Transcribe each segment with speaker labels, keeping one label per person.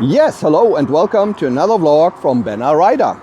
Speaker 1: Yes, hello and welcome to another vlog from Benna Rider.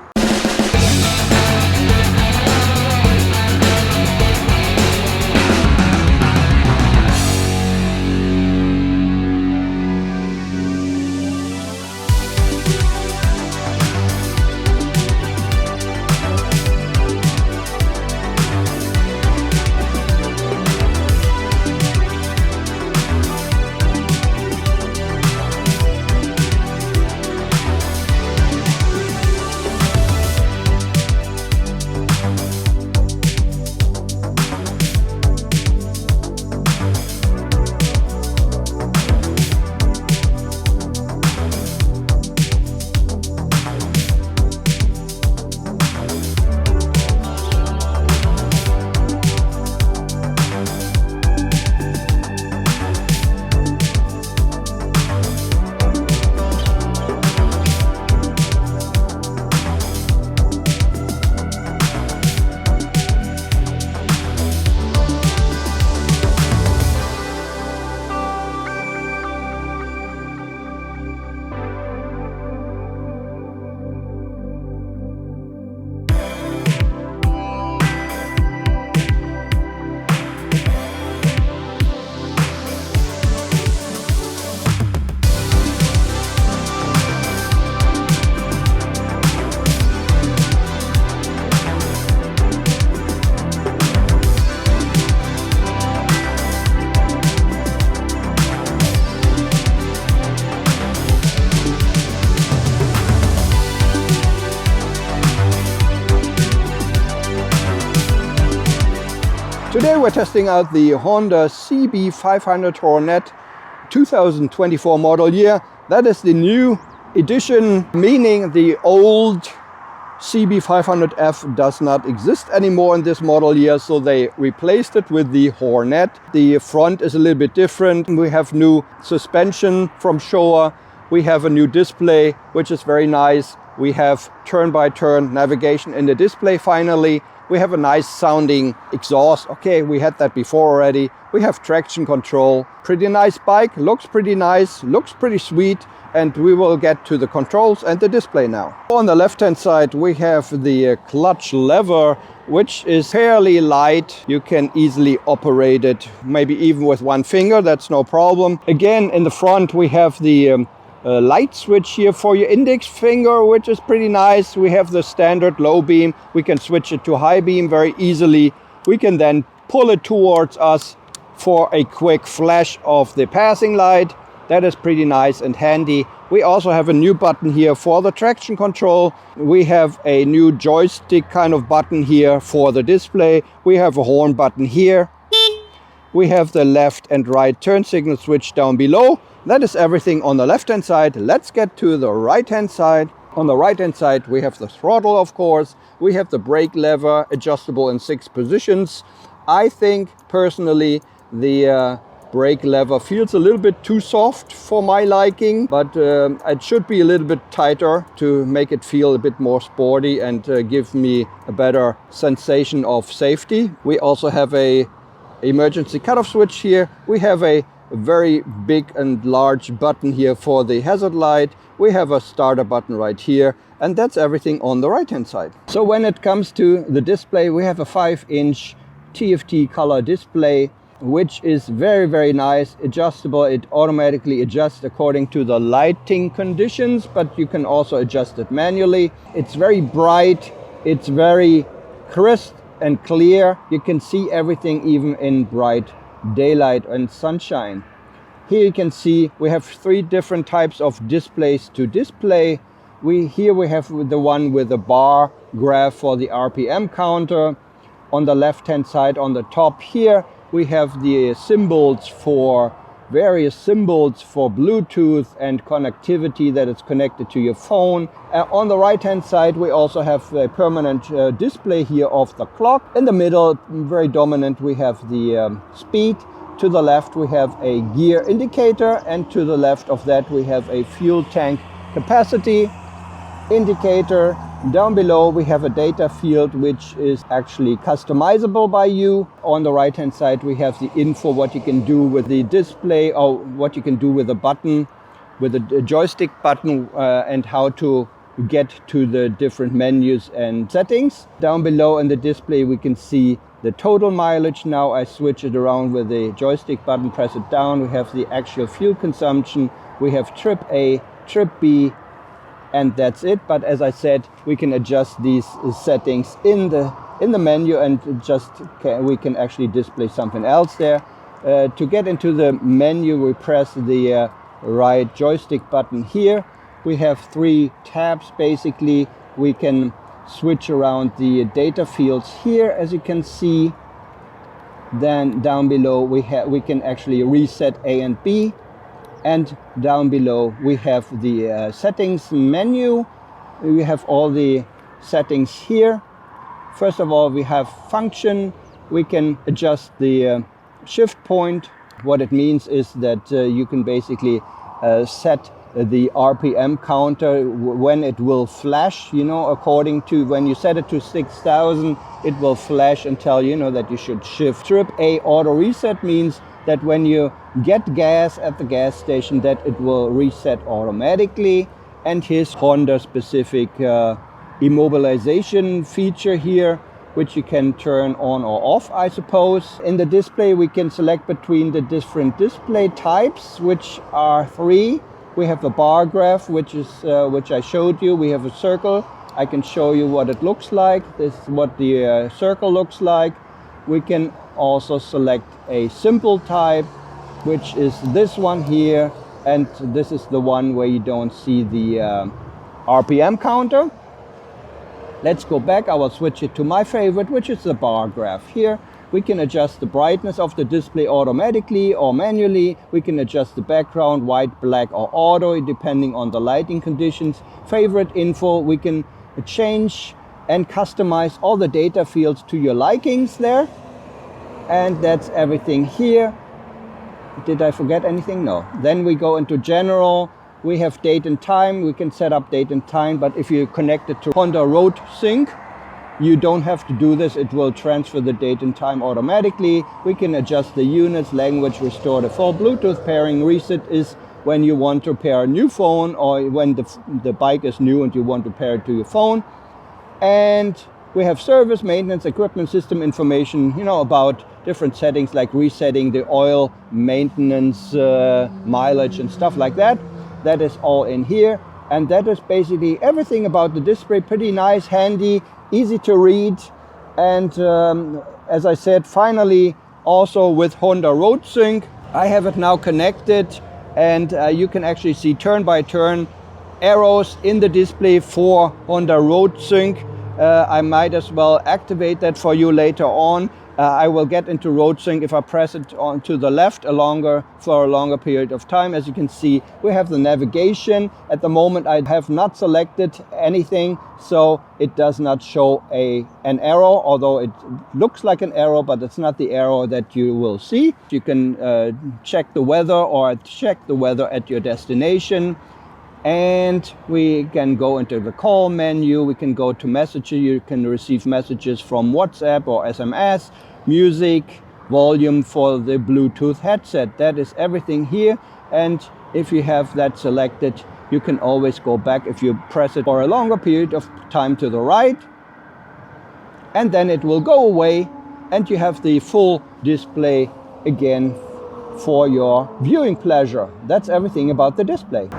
Speaker 1: Today we're testing out the Honda CB500 Hornet 2024 model year. That is the new edition, meaning the old CB500F does not exist anymore in this model year, so they replaced it with the Hornet. The front is a little bit different. We have new suspension from Showa. We have a new display, which is very nice. We have turn-by-turn navigation in the display finally. We have a nice sounding exhaust. Okay, we had that before already. We have traction control. Pretty nice bike, looks pretty nice, looks pretty sweet. And we will get to the controls and the display now. On the left-hand side, we have the clutch lever, which is fairly light. You can easily operate it, maybe even with one finger, that's no problem. Again, in the front, we have the light switch here for your index finger, which is pretty nice. We have the standard low beam. We can switch it to high beam very easily. We can then pull it towards us for a quick flash of the passing light. That is pretty nice and handy. We also have a new button here for the traction control. We have a new joystick kind of button here for the display. We have a horn button here. We have the left and right turn signal switch down below. That is everything on the left-hand side. Let's get to the right-hand side. On the right-hand side, we have the throttle, of course. We have the brake lever, adjustable in 6 positions. I think, personally, the brake lever feels a little bit too soft for my liking, but it should be a little bit tighter to make it feel a bit more sporty and give me a better sensation of safety. We also have a emergency cutoff switch here. We have a very big and large button here for the hazard light. We have a starter button right here, and that's everything on the right hand side. So when it comes to the display, we have a 5-inch TFT color display, which is very nice, adjustable. It automatically adjusts according to the lighting conditions, but you can also adjust it manually. It's very bright, it's very crisp and clear. You can see everything even in bright daylight and sunshine. Here you can see we have 3 different types of displays to display. Here we have the one with the bar graph for the RPM counter. On the left hand side on the top here we have the symbols for various symbols for Bluetooth and connectivity that is connected to your phone. On the right hand side we also have a permanent display here of the clock. In the middle, very dominant, we have the speed. To the left we have a gear indicator, and to the left of that we have a fuel tank capacity indicator. Down below we have a data field which is actually customizable by you. On the right hand side we have the info, what you can do with the display or what you can do with the button. with a joystick button and how to get to the different menus and settings. Down below in the display we can see the total mileage. Now I switch it around with the joystick button, press it down. We have the actual fuel consumption. We have trip A, trip B, and that's it. But as I said, we can adjust these settings in the menu, and we can actually display something else there. To get into the menu, we press the right joystick button here. We have 3 tabs basically. We can switch around the data fields here, as you can see. Then down below we can actually reset A and B, and down below we have the settings menu. We have all the settings here. First of all, we have function. We can adjust the shift point. What it means is that you can basically set the RPM counter when it will flash, according to when you set it to 6,000, it will flash and tell you that you should shift. Trip A auto reset means that when you get gas at the gas station, that it will reset automatically. And here's Honda specific immobilization feature here, which you can turn on or off, I suppose. In the display we can select between the different display types, which are 3. We have a bar graph, which I showed you. We have a circle. I can show you what it looks like. This is what the circle looks like. We can also select a simple type, which is this one here, and this is the one where you don't see the RPM counter. Let's go back. I will switch it to my favorite, which is the bar graph here. We can adjust the brightness of the display automatically or manually. We can adjust the background, white, black, or auto, depending on the lighting conditions. Favorite info, we can change and customize all the data fields to your likings there. And that's everything here. Did I forget anything? No. Then we go into general. We have date and time. We can set up date and time, but if you connect it to Honda Road Sync, you don't have to do this. It will transfer the date and time automatically. We can adjust the units, language, restore default. Bluetooth pairing reset is when you want to pair a new phone, or when the bike is new and you want to pair it to your phone. And we have service, maintenance, equipment, system information, about different settings like resetting the oil, maintenance, mileage and stuff like that. That is all in here. And that is basically everything about the display. Pretty nice, handy, easy to read. And as I said, finally, also with Honda Road Sync, I have it now connected, and you can actually see turn-by-turn arrows in the display for Honda Road Sync. I might as well activate that for you later on. I will get into Road Sync if I press it on to the left for a longer period of time. As you can see, we have the navigation. At the moment I have not selected anything, so it does not show an arrow, although it looks like an arrow, but it's not the arrow that you will see. You can check the weather or check the weather at your destination. And we can go into the call menu. We can go to messages. You can receive messages from WhatsApp or SMS, music, volume for the Bluetooth headset. That is everything here. And if you have that selected, you can always go back if you press it for a longer period of time to the right, and then it will go away and you have the full display again for your viewing pleasure. That's everything about the display.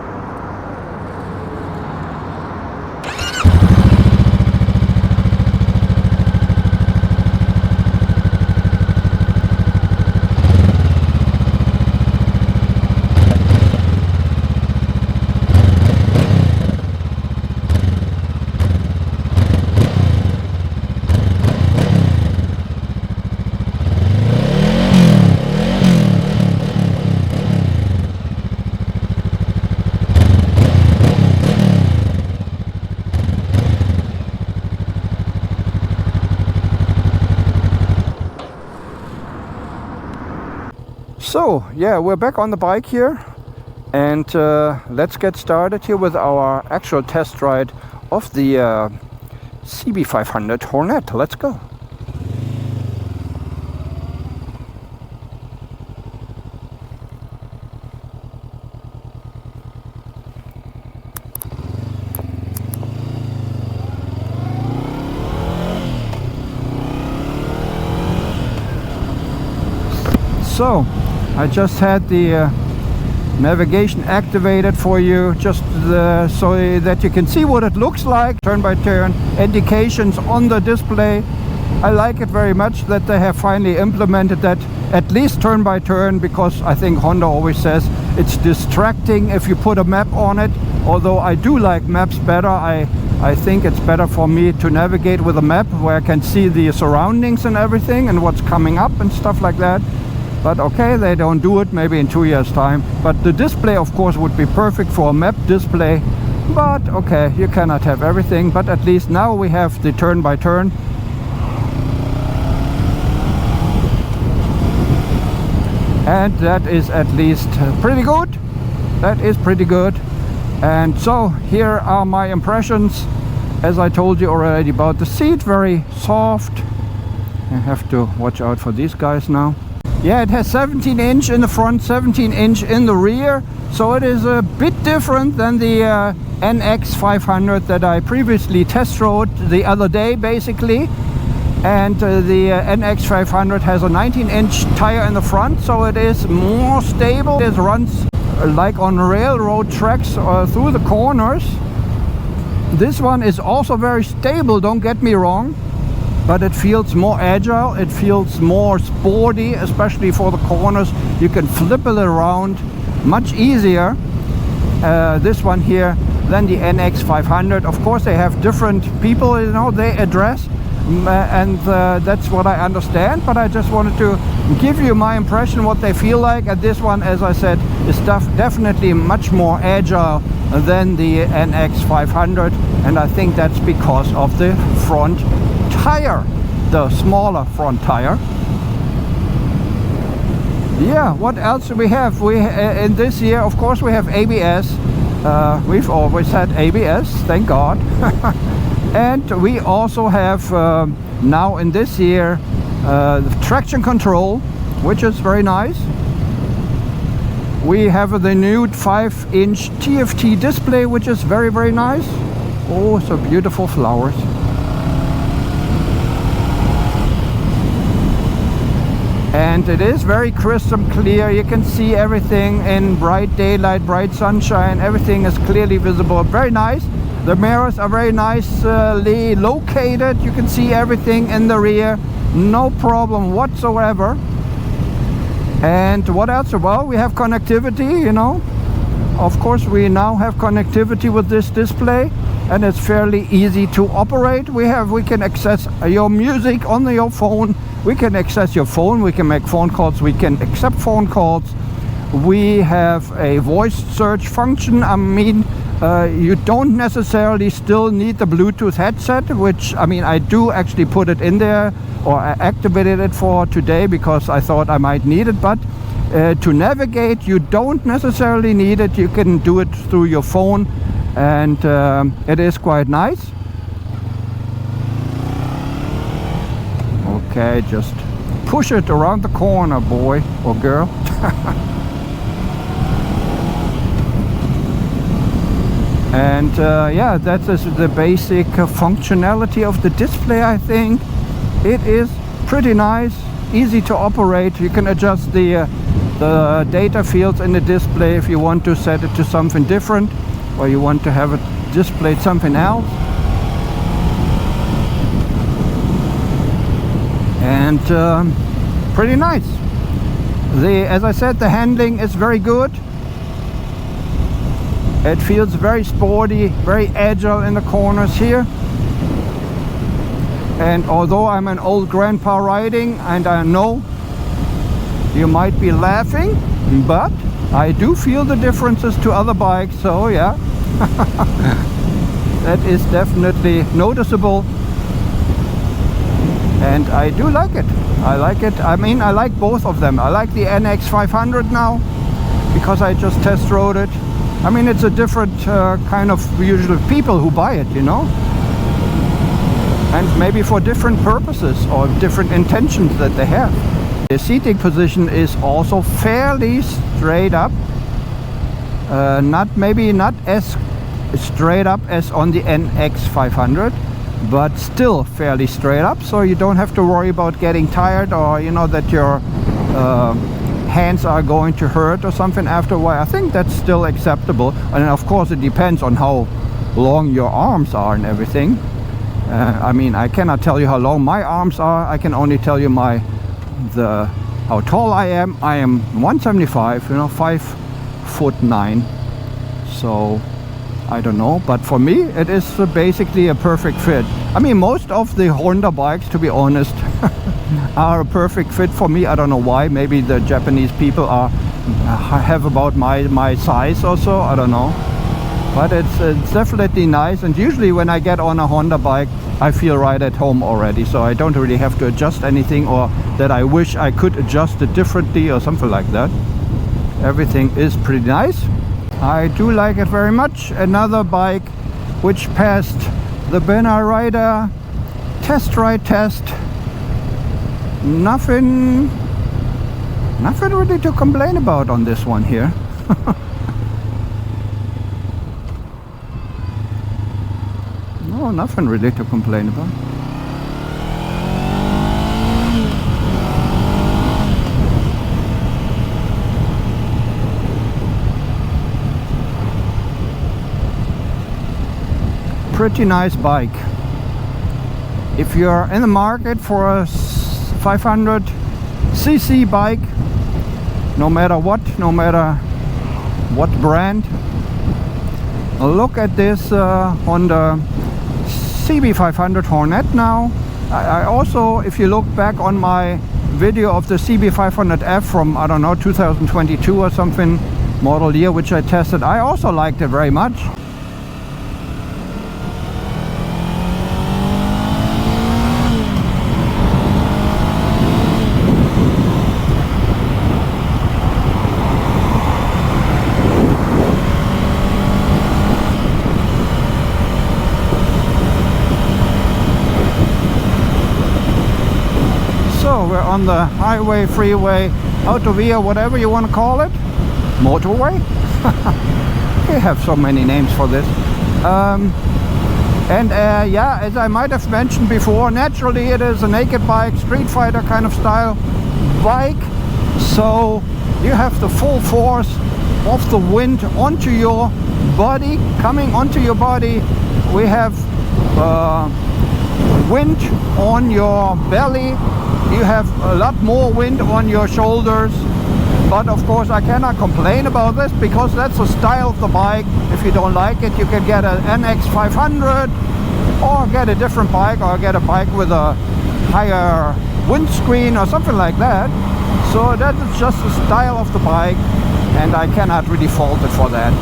Speaker 1: So yeah, we're back on the bike here, and let's get started here with our actual test ride of the CB500 Hornet. Let's go. So I just had the navigation activated for you, just so that you can see what it looks like, turn by turn indications on the display. I like it very much that they have finally implemented that, at least turn by turn, because I think Honda always says it's distracting if you put a map on it. Although I do like maps better, I think it's better for me to navigate with a map where I can see the surroundings and everything and what's coming up and stuff like that. But okay, they don't do it, maybe in 2 years time. But the display of course would be perfect for a map display. But okay, you cannot have everything, but at least now we have the turn by turn. And that is at least pretty good. That is pretty good. And so here are my impressions. As I told you already about the seat, very soft. I have to watch out for these guys now. Yeah, it has 17-inch in the front, 17-inch in the rear. So it is a bit different than the NX500 that I previously test rode the other day basically. And the NX500 has a 19-inch tire in the front, so it is more stable. It runs like on railroad tracks through the corners. This one is also very stable, don't get me wrong, but it feels more agile, it feels more sporty, especially for the corners. You can flip it around much easier, this one here, than the NX500. Of course they have different people, you know, they address, and that's what I understand, but I just wanted to give you my impression what they feel like. And this one, as I said, is definitely much more agile than the NX500, and I think that's because of the front tire, the smaller front tire. Yeah, what else do we have? In this year, of course, we have ABS. We've always had ABS, thank God. And we also have now in this year the traction control, which is very nice. We have the new 5-inch TFT display, which is very, very nice. Oh, so beautiful flowers. And it is very crisp and clear. You can see everything in bright daylight, bright sunshine. Everything is clearly visible. Very nice. The mirrors are very nicely located. You can see everything in the rear. No problem whatsoever. And what else? Well, we have connectivity, you know. Of course, we now have connectivity with this display, and it's fairly easy to operate. We can access your music on your phone. We can access your phone. We can make phone calls. We can accept phone calls. We have a voice search function. I mean, you don't necessarily still need the Bluetooth headset, which, I mean, I do actually put it in there, or I activated it for today because I thought I might need it. But to navigate, you don't necessarily need it. You can do it through your phone, and it is quite nice. Okay, just push it around the corner, boy or girl. And yeah, that is the basic functionality of the display. I think it is pretty nice, easy to operate. You can adjust the data fields in the display if you want to set it to something different, or you want to have it displayed something else. And pretty nice. As I said, the handling is very good. It feels very sporty, very agile in the corners here. And although I'm an old grandpa riding, and I know you might be laughing, but I do feel the differences to other bikes, so yeah. That is definitely noticeable. And I do like it. I like it. I mean, I like both of them. I like the NX500 now because I just test rode it. I mean, it's a different kind of usual people who buy it, you know, and maybe for different purposes or different intentions that they have. The seating position is also fairly straight up, maybe not as straight up as on the NX500, but still fairly straight up, so you don't have to worry about getting tired, or you know that your hands are going to hurt or something after a while. I think that's still acceptable. And of course it depends on how long your arms are and everything. I mean, I cannot tell you how long my arms are. I can only tell you how tall I am. I am 175, 5'9". So I don't know, but for me it is basically a perfect fit. I mean, most of the Honda bikes, to be honest, are a perfect fit for me. I don't know why. Maybe the Japanese people have about my size or so. I don't know. But it's definitely nice, and usually when I get on a Honda bike I feel right at home already, so I don't really have to adjust anything, or that I wish I could adjust it differently or something like that. Everything is pretty nice. I do like it very much. Another bike which passed the Banner Rider test ride test. Nothing really to complain about on this one here. No, nothing really to complain about. Pretty nice bike. If you're in the market for a 500cc bike, no matter what brand, look at this Honda CB500 Hornet now. I also, if you look back on my video of the CB500F from, I don't know, 2022 or something, model year, which I tested, I also liked it very much. We're on the highway, freeway, autovia, whatever you want to call it. Motorway? We have so many names for this. Yeah, as I might have mentioned before, naturally it is a naked bike, Street Fighter kind of style bike. So you have the full force of the wind onto your body, coming onto your body. We have wind on your belly. You have a lot more wind on your shoulders, but of course I cannot complain about this because that's the style of the bike. If you don't like it, you can get an NX500 or get a different bike, or get a bike with a higher windscreen or something like that. So that is just the style of the bike, and I cannot really fault it for that.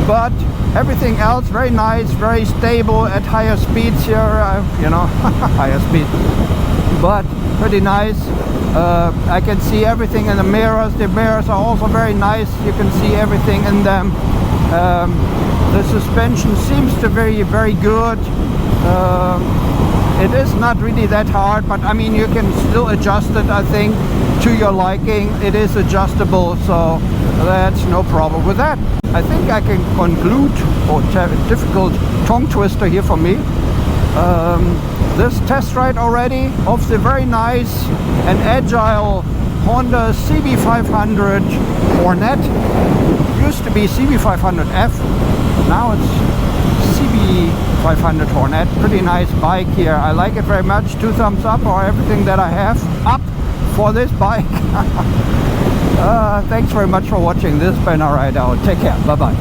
Speaker 1: But everything else very nice, very stable at higher speeds here, higher speed, but pretty nice. I can see everything in the mirrors. The mirrors are also very nice. You can see everything in them. The suspension seems to be very good. It is not really that hard, but I mean, you can still adjust it, I think, to your liking. It is adjustable, so that's no problem with that. I think I can conclude, difficult tongue twister here for me, this test ride already of the very nice and agile Honda CB500 Hornet. Used to be CB500F, now it's CB500 Hornet. Pretty nice bike here. I like it very much. 2 thumbs up for everything that I have up for this bike. Thanks very much for watching this Banner Ride Out. Take care. Bye bye.